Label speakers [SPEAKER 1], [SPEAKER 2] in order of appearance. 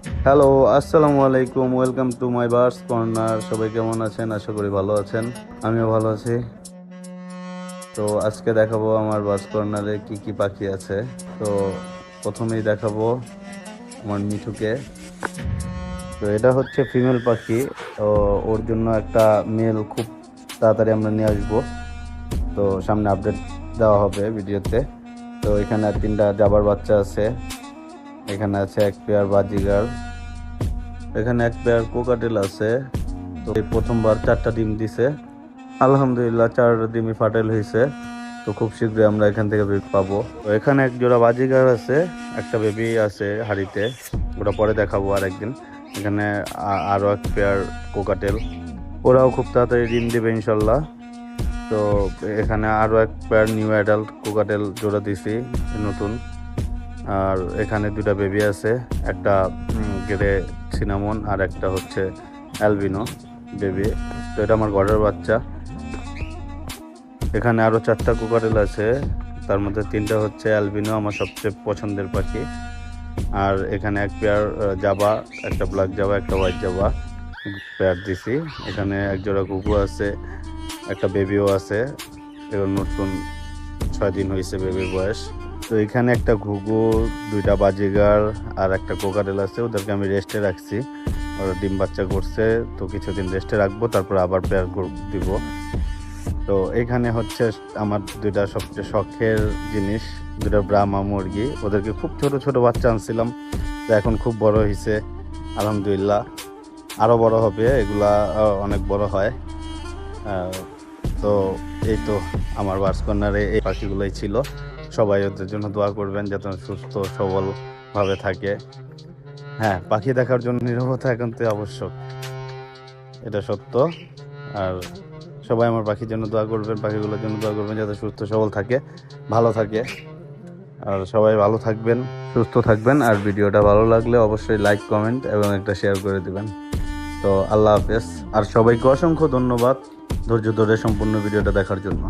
[SPEAKER 1] Hello, আসসালামু আলাইকুম। Welcome to my birds corner. সবাই কেমন আছেন? আশা করি ভালো আছেন। আমিও ভালো আছি। তো আজকে দেখাবো আমার বার্ডস কর্নারে কি কি পাখি আছে। তো প্রথমেই দেখাবো আমার মিঠুকে। তো এটা হচ্ছে ফিমেল পাখি। তো ওর জন্য একটা মেল খুব তাড়াতাড়ি আমরা নিয়ে আসবো। তো সামনে আপডেট দেওয়া হবে ভিডিওতে। তো এখানে আর তিনটা জাবার বাচ্চা আছে। এখানে আছে এক পেয়ার বাজিগার, এখানে এক পেয়ার কোকাটেল আছে। তো এই প্রথমবার 4টা ডিম দিছে। আলহামদুলিল্লাহ 4 ডিমই ফার্টাইল হয়েছে। তো খুব শীঘ্রই আমরা এখান থেকে বেবি পাবো। তো এখানে এক জোড়া বাজিগার আছে, একটা বেবি আছে হাড়িতে, ওটা পরে দেখাবো আর একদিন। এখানে আরো এক পেয়ার কোকাটেল, ওরাও খুব তাড়াতাড়ি ডিম দেবে ইনশাল্লাহ। তো এখানে আরো এক পেয়ার নিউ অ্যাডাল্ট কোকাটেল জোড়া দিছি নতুন। আর এখানে দুটা বেবি আছে, একটা গ্রে সিনামন আর একটা হচ্ছে অ্যালবিনো বেবি। তো এটা আমার ঘরের বাচ্চা। এখানে আরো 4টা কোকাটেল আছে, তার মধ্যে 3টা হচ্ছে অ্যালবিনো, আমার সবচেয়ে পছন্দের পাখি। আর এখানে এক পেয়ার জাবা, একটা ব্ল্যাক জাবা একটা হোয়াইট জাবা পেয়ার দিছি। এখানে এক জোড়া ঘুঘু আছে, একটা বেবিও আছে। এবার নতুন 6 দিন হয়েছে বেবির বয়স। তো এখানে একটা ঘুঘু, 2টা বাজিগার আর একটা কোকাটেল আছে। ওদেরকে আমি রেস্টে রাখছি, ওরা ডিম বাচ্চা করছে। তো কিছুদিন রেস্টে রাখবো, তারপর আবার পেয়ার দিব। তো এখানে হচ্ছে আমার 2টা সবচেয়ে শখের জিনিস, 2টা ব্রাহ্মা মুরগি। ওদেরকে খুব ছোট ছোট বাচ্চা আনছিলাম, তো এখন খুব বড় হয়েছে আলহামদুলিল্লাহ। আরও বড় হবে, এগুলা অনেক বড় হয়। তো এই তো আমার বার্ডস কর্নারে এই পাখিগুলোই ছিল। সবাই ওদের জন্য দোয়া করবেন যাতে সুস্থ সবল ভাবে থাকে। হ্যাঁ, পাখি দেখার জন্য নিরবতা একান্ত আবশ্যক, এটা সত্য। আর সবাই আমার পাখির জন্য দোয়া করবেন, পাখিগুলোর জন্য দোয়া করবেন যাতে সুস্থ সবল থাকে, ভালো থাকে। আর সবাই ভালো থাকবেন, সুস্থ থাকবেন। আর ভিডিওটা ভালো লাগলে অবশ্যই লাইক, কমেন্ট এবং একটা শেয়ার করে দিবেন। তো আল্লাহ হাফেজ। আর সবাইকে অসংখ্য ধন্যবাদ ধৈর্য ধরে সম্পূর্ণ ভিডিওটা দেখার জন্য।